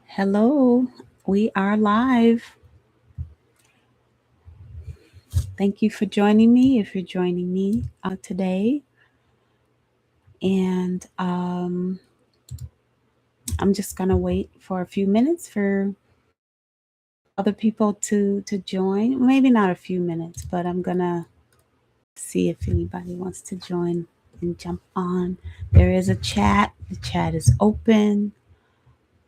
Hello, we are live. Thank you for joining me if you're joining me today. And I'm just going to wait for a few minutes for other people to join. Maybe not a few minutes, but I'm going to see if anybody wants to join and jump on. There is a chat, the chat is open.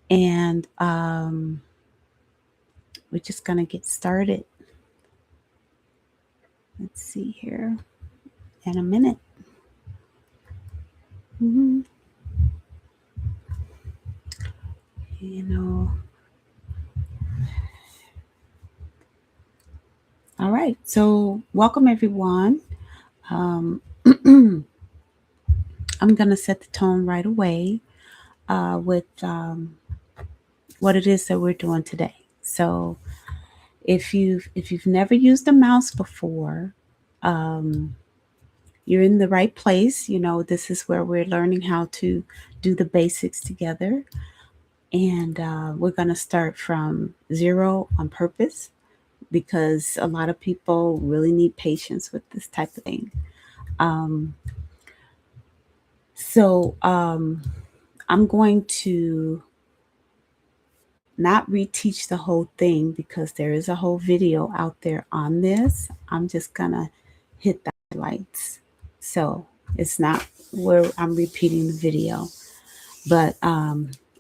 And we're just going to get started. Let's see here in a minute. Mm-hmm. You know, all right. So, welcome everyone. Um, I'm going to set the tone right away with what it is that we're doing today. So, if you've never used a mouse before, um, you're in the right place. You know, this is where we're learning how to do the basics together, and we're going to start from zero on purpose because a lot of people really need patience with this type of thing. Um, so I'm going to not reteach the whole thing because there is a whole video out there on this. I'm just gonna hit the highlights. So it's not where I'm repeating the video, but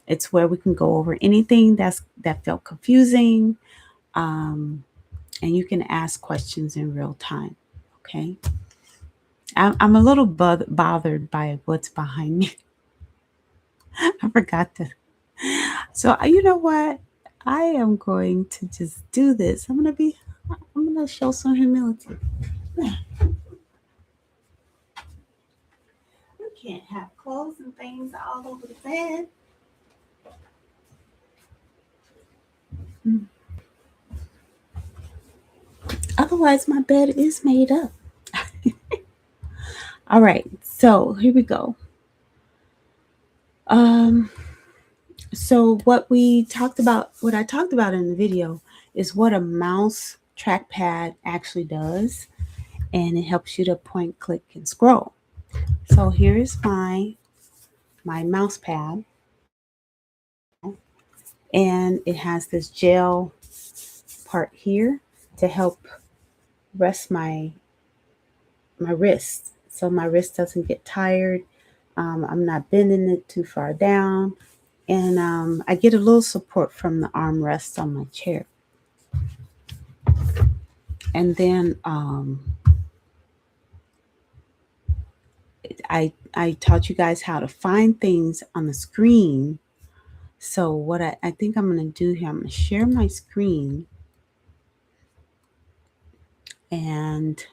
it's where we can go over anything that felt confusing, um, and you can ask questions in real time. Okay. I'm a little bothered by what's behind me. I forgot to. So you know what? I am going to just do this. I'm gonna show some humility. We can't have clothes and things all over the bed. Mm. Otherwise, my bed is made up. All right, so here we go. Um, so what I talked about in the video is what a mouse trackpad actually does, and it helps you to point, click, and scroll. So here is my mouse pad, and it has this gel part here to help rest my wrist, so my wrist doesn't get tired. I'm not bending it too far down, and I get a little support from the armrest on my chair. And then I taught you guys how to find things on the screen. So what I think I'm going to do here, I'm going to share my screen, and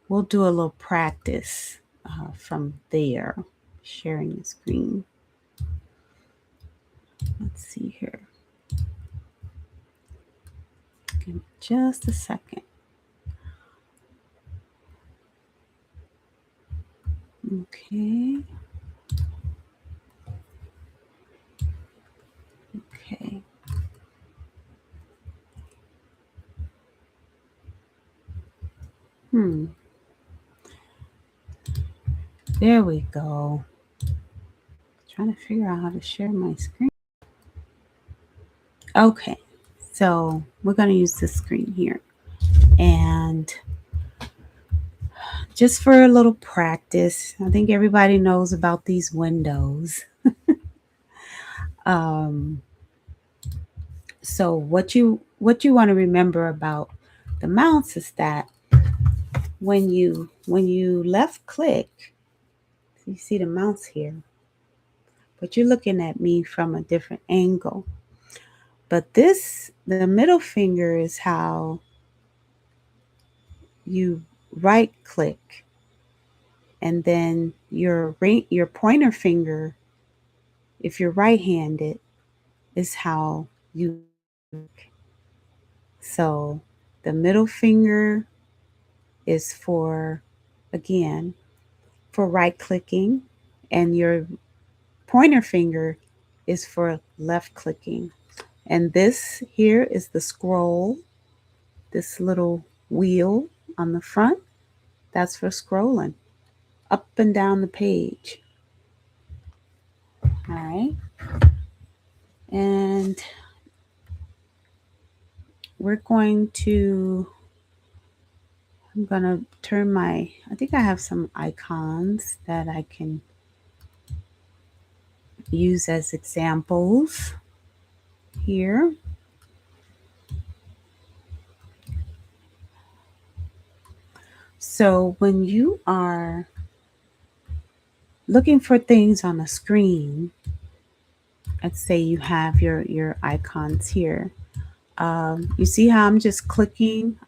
we'll do a little practice from there, sharing the screen. Let's see here. Give me just a second. Okay. Okay. Hmm. There we go. Trying to figure out how to share my screen. Okay. So we're going to use this screen here. And just for a little practice, I think everybody knows about these windows. um, so what you want to remember about the mouse is that when you left click, you see the mouse here, but you're looking at me from a different angle. But the middle finger is how you right click, and then your pointer finger, if you're right-handed, is how you click. So the middle finger is for, again, for right clicking, and your pointer finger is for left clicking. And this here is the scroll, this little wheel on the front, that's for scrolling up and down the page. All right. And we're going to, I'm going to turn my, I think I have some icons that I can use as examples here. So when you are looking for things on a screen, let's say you have your icons here. You see how I'm just clicking?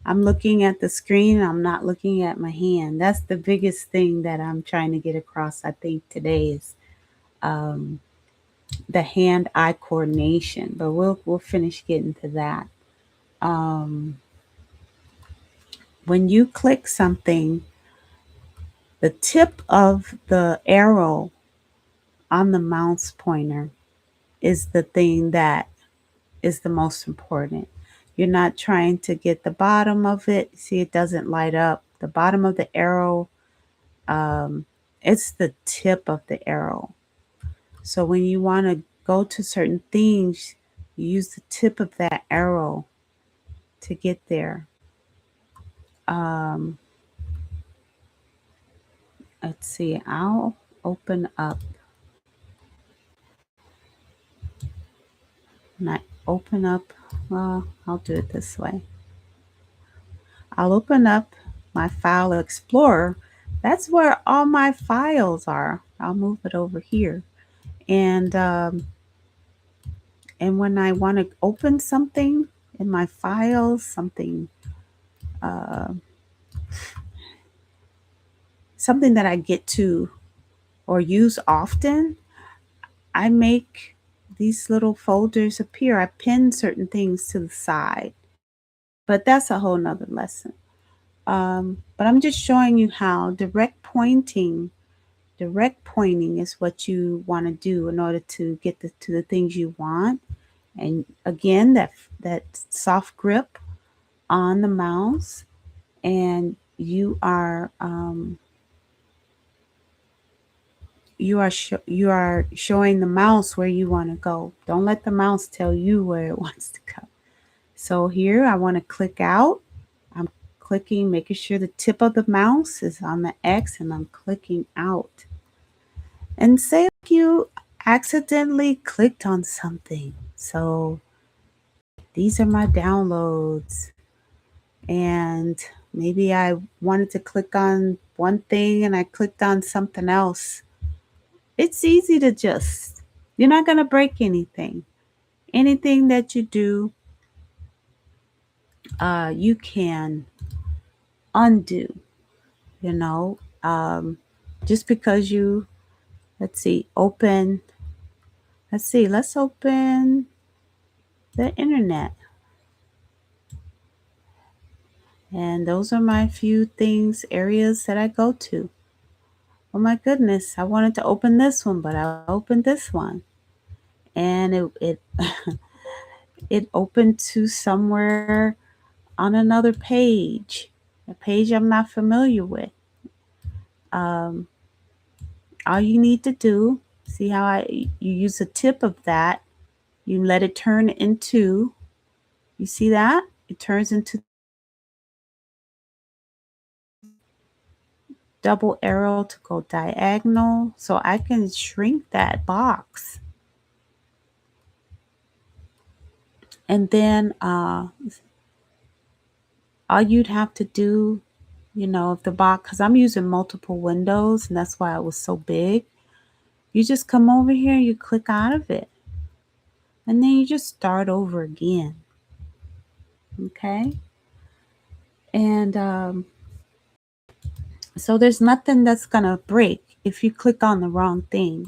I'm looking at the screen. I'm not looking at my hand. That's the biggest thing that I'm trying to get across, I think, today is the hand-eye coordination. But we'll finish getting to that. When you click something, the tip of the arrow on the mouse pointer is the thing that is the most important. You're not trying to get the bottom of it. See, it doesn't light up. The bottom of the arrow, it's the tip of the arrow. So when you want to go to certain things, you use the tip of that arrow to get there. Let's see, I'll open up. Not open up, well, I'll do it this way. I'll open up my File Explorer. That's where all my files are. I'll move it over here. And when I want to open something in my files, something that I get to or use often, I make these little folders appear. I pin certain things to the side, but that's a whole nother lesson. But I'm just showing you how direct pointing is what you want to do in order to get to the things you want. And again, that soft grip on the mouse, and you are showing the mouse where you want to go. Don't let the mouse tell you where it wants to go. So here I want to click out. I'm clicking, making sure the tip of the mouse is on the X, and I'm clicking out. And say you accidentally clicked on something. So these are my downloads, and maybe I wanted to click on one thing and I clicked on something else. It's easy to just, you're not going to break anything. Anything that you do, you can undo, you know, just because you, let's open the internet. And those are my few areas that I go to. Oh my goodness, I wanted to open this one, but I opened this one. And it it opened to somewhere on another page, a page I'm not familiar with. All you need to do, see how you use the tip of that, you let it turn into, you see that? It turns into double arrow to go diagonal. So I can shrink that box. And then all you'd have to do, if the box, because I'm using multiple windows and that's why it was so big, you just come over here, you click out of it, and then you just start over again. Okay? And so there's nothing that's going to break if you click on the wrong thing.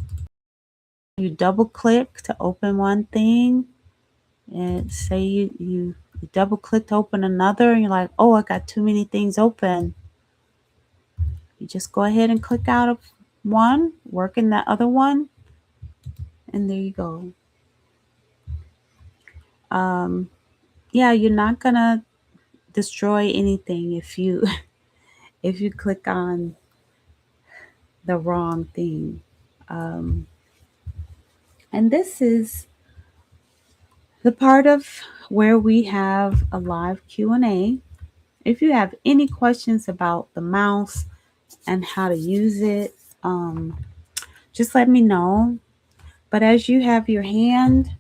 You double click to open one thing, and say you double click to open another, and you're like, oh, I got too many things open. You just go ahead and click out of one, work in that other one, and there you go. Yeah, you're not gonna destroy anything if you if you click on the wrong thing. Um, and this is the part of where we have a live Q&A. If you have any questions about the mouse and how to use it, just let me know. But as you have your hand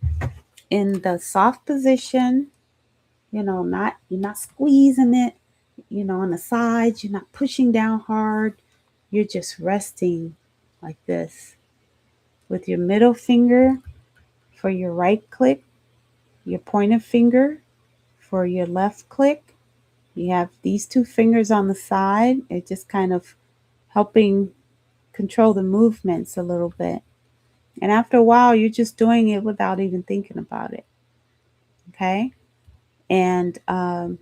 in the soft position, you're not squeezing it, on the sides, you're not pushing down hard. You're just resting like this with your middle finger for your right click, your pointer finger for your left click. You have these two fingers on the side. It's just kind of helping control the movements a little bit. And after a while, you're just doing it without even thinking about it. Okay? And I'm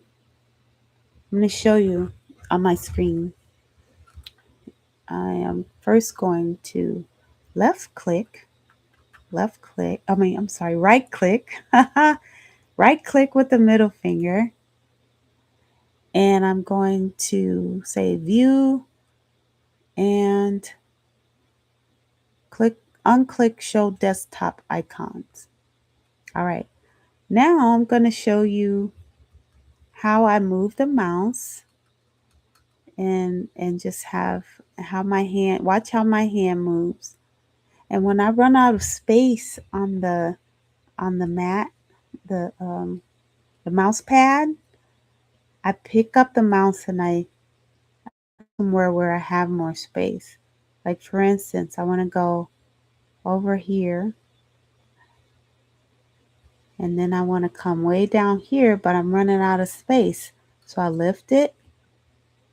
going to show you on my screen. I am first going to right click, right click with the middle finger. And I'm going to say view and unclick show desktop icons. All right. Now I'm going to show you how I move the mouse and just have how watch how my hand moves. And when I run out of space on the mat, the mouse pad, I pick up the mouse and I somewhere where I have more space. Like for instance, I want to go over here and then I want to come way down here, but I'm running out of space. So I lift it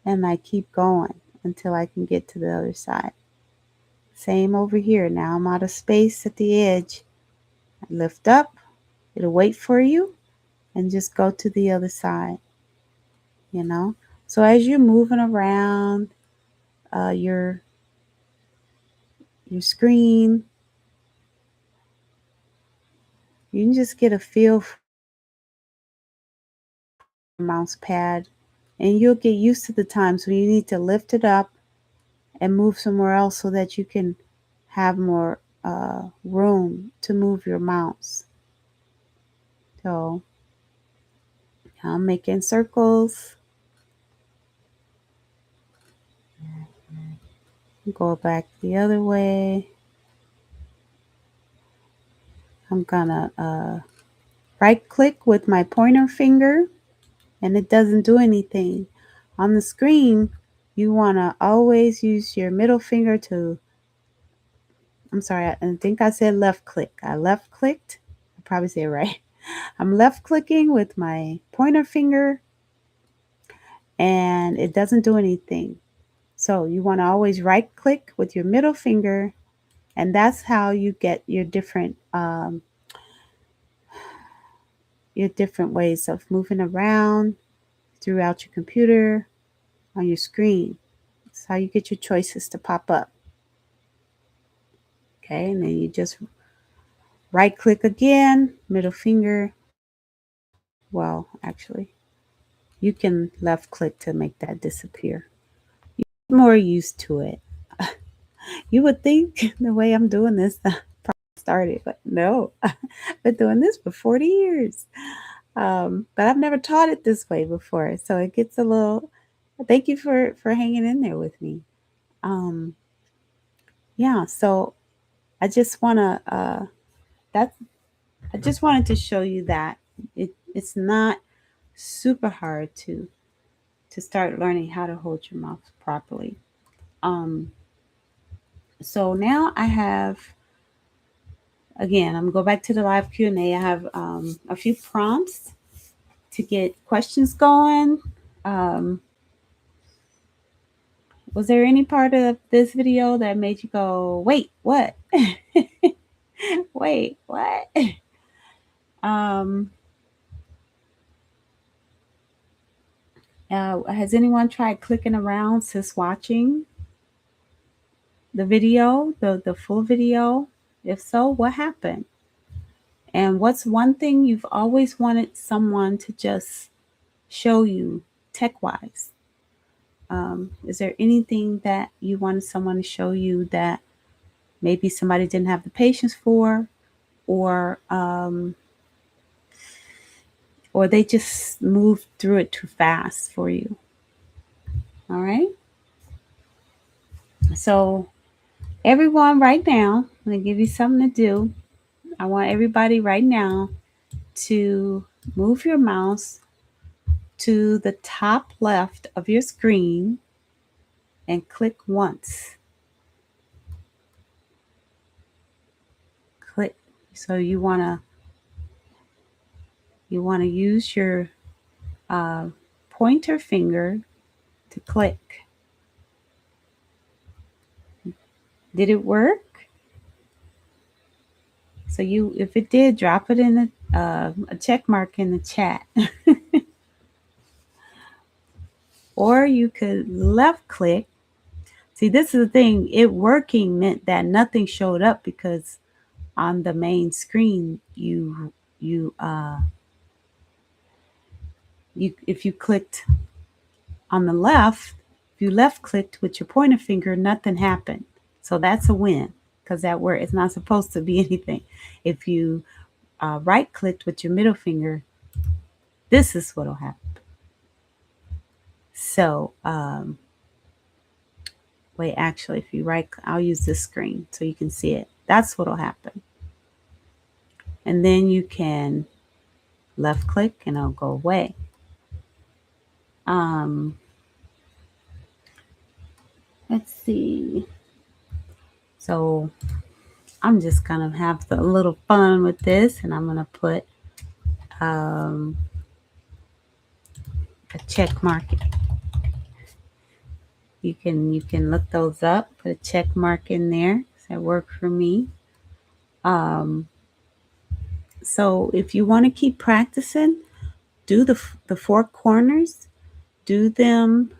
and I keep going until I can get to the other side. Same over here. Now I'm out of space at the edge. I lift up, it'll wait for you and just go to the other side, So as you're moving around your screen, you can just get a feel for the mouse pad and you'll get used to the times when you need to lift it up and move somewhere else so that you can have more room to move your mouse. So I'm making circles. Go back the other way. I'm gonna right click with my pointer finger and it doesn't do anything. On the screen, you wanna always use your middle finger to, I'm sorry, I think I said left click. I left clicked. I probably say it right. I'm left clicking with my pointer finger and it doesn't do anything. So you want to always right click with your middle finger and that's how you get your different ways of moving around throughout your computer on your screen. That's how you get your choices to pop up. Okay, and then you just right click again, middle finger. Well, actually, you can left click to make that disappear. You're more used to it. You would think the way I'm doing this started, but no, I've been doing this for 40 years. But I've never taught it this way before. So it gets a little, thank you for hanging in there with me. Yeah, so I just want to, I just wanted to show you that it's not super hard to start learning how to hold your mouth properly. So now I have, again, I'm going to go back to the live Q&A. I have a few prompts to get questions going. Was there any part of this video that made you go, wait, what? Wait, what? Has anyone tried clicking around since watching? the video, the full video? If so, what happened? And what's one thing you've always wanted someone to just show you tech wise? Is there anything that you wanted someone to show you that maybe somebody didn't have the patience for, or they just moved through it too fast for you? All right. So everyone, right now, I'm going to give you something to do. I want everybody right now to move your mouse to the top left of your screen and click once. Click. So you want to use your pointer finger to click. Did it work? So if it did, drop it in a check mark in the chat. Or you could left click. See, this is the thing. It working meant that nothing showed up, because on the main screen, if you clicked on the left, if you left clicked with your pointer finger, nothing happened. So that's a win, because that word is not supposed to be anything. If you right clicked with your middle finger, this is what'll happen. So wait, actually, if you right, I'll use this screen so you can see it. That's what'll happen. And then you can left click and it'll go away. Let's see. So I'm just gonna have a little fun with this, and I'm gonna put a check mark. You can look those up. Put a check mark in there. Does that work for me? So if you want to keep practicing, do the four corners. Do them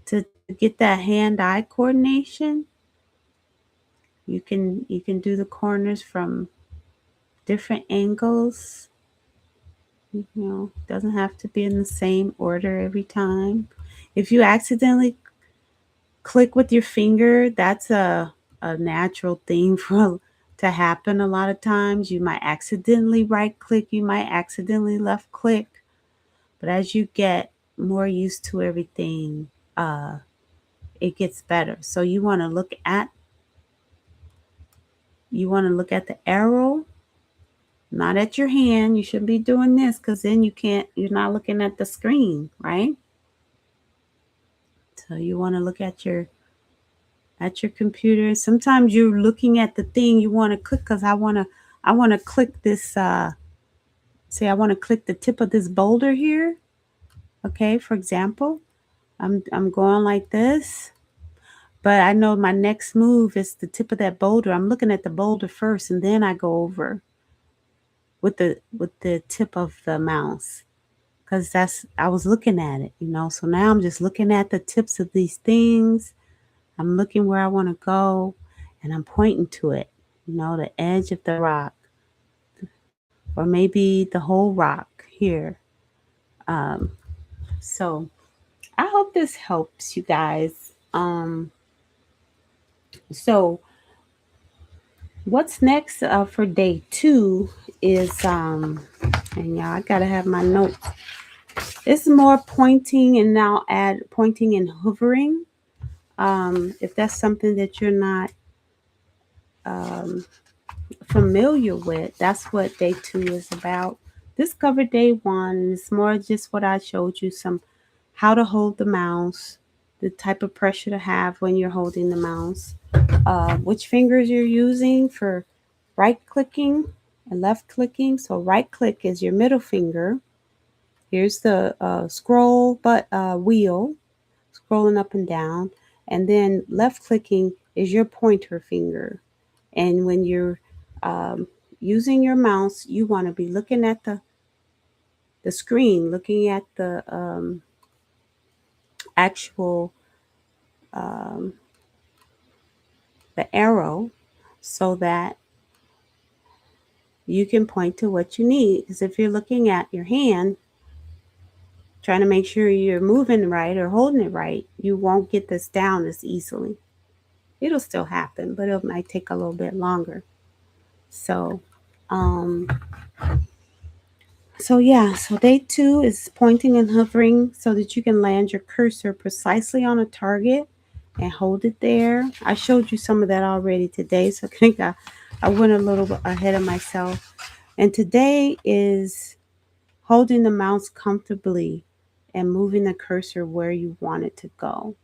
to get that hand-eye coordination. You can do the corners from different angles. You know, doesn't have to be in the same order every time. If you accidentally click with your finger, that's a natural thing to happen a lot of times. You might accidentally right click, you might accidentally left click. But as you get more used to everything, it gets better. So you want to look at the arrow, not at your hand. You shouldn't be doing this, because then you're not looking at the screen, right? So you want to look at your computer. Sometimes you're looking at the thing you want to click, because I want to click this, say I want to click the tip of this boulder here. Okay, for example, I'm going like this, but I know my next move is the tip of that boulder. I'm looking at the boulder first, and then I go over with the tip of the mouse, because I was looking at it, So now I'm just looking at the tips of these things. I'm looking where I want to go, and I'm pointing to it, the edge of the rock, or maybe the whole rock here. So I hope this helps you guys. So what's next for day 2 is, and y'all, I gotta have my notes. It's more pointing, and now add pointing and hovering. If that's something that you're not familiar with, that's what day 2 is about. This covered day 1. It's more just what I showed you, some how to hold the mouse, the type of pressure to have when you're holding the mouse, which fingers you're using for right clicking and left clicking. So right click is your middle finger. Here's the scroll wheel, scrolling up and down. And then left clicking is your pointer finger. And when you're using your mouse, you want to be looking at the screen, looking at the actual the arrow so that you can point to what you need. Because if you're looking at your hand, trying to make sure you're moving right or holding it right, you won't get this down as easily. It'll still happen, but it might take a little bit longer. So, um, so day 2 is pointing and hovering so that you can land your cursor precisely on a target and hold it there. I showed you some of that already today, so I think I went a little bit ahead of myself. And today is holding the mouse comfortably and moving the cursor where you want it to go.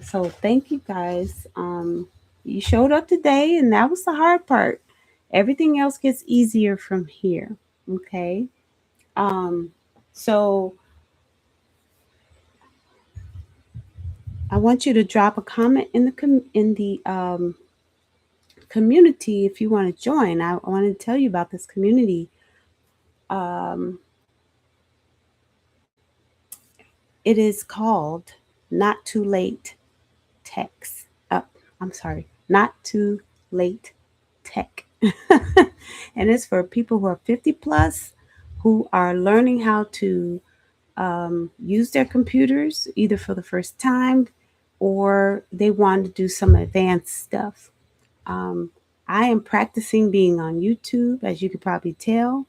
So thank you guys. You showed up today, and that was the hard part. Everything else gets easier from here. Okay. Um, so I want you to drop a comment in the community if you want to join. I want to tell you about this community. Um, it is called Not Too Late Techs. I'm sorry, Not Too Late Tech. And it's for people who are 50 plus who are learning how to use their computers either for the first time or they want to do some advanced stuff. Um, I am practicing being on YouTube, as you could probably tell.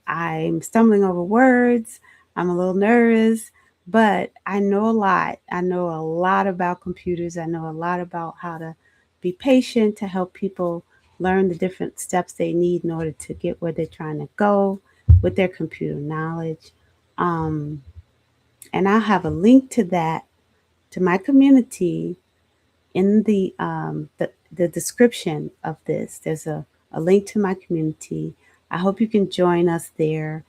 I'm stumbling over words. I'm a little nervous, but I know a lot. I know a lot about computers. I know a lot about how to be patient to help people learn the different steps they need in order to get where they're trying to go with their computer knowledge. Um, and I'll have a link to that, to my community, in the description of this. There's a link to my community. I hope you can join us there.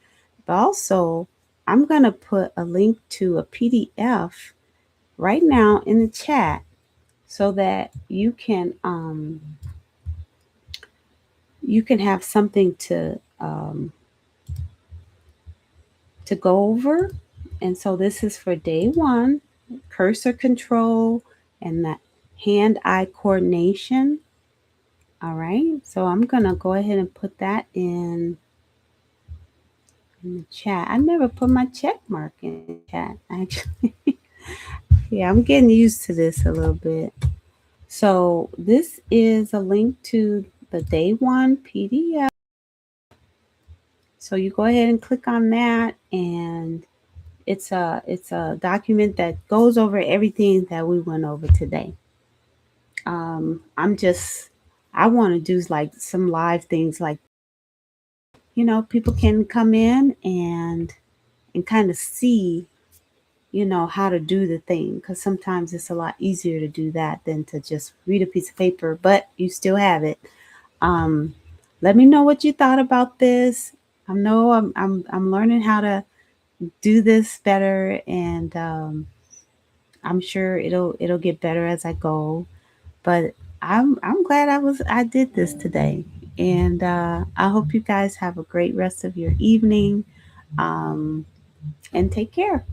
But also, I'm going to put a link to a PDF right now in the chat so that you can have something to go over. And so this is for day 1, cursor control and that hand-eye coordination. All right, so I'm gonna go ahead and put that in the chat. I never put my check mark in the chat, actually. Yeah, I'm getting used to this a little bit. So this is a link to the day 1 PDF. So you go ahead and click on that, and it's a document that goes over everything that we went over today. I want to do like some live things, like people can come in and kind of see how to do the thing, because sometimes it's a lot easier to do that than to just read a piece of paper, but you still have it. Let me know what you thought about this. I know I'm learning how to do this better, and I'm sure it'll get better as I go. But I'm glad I did this today, and I hope you guys have a great rest of your evening, and take care.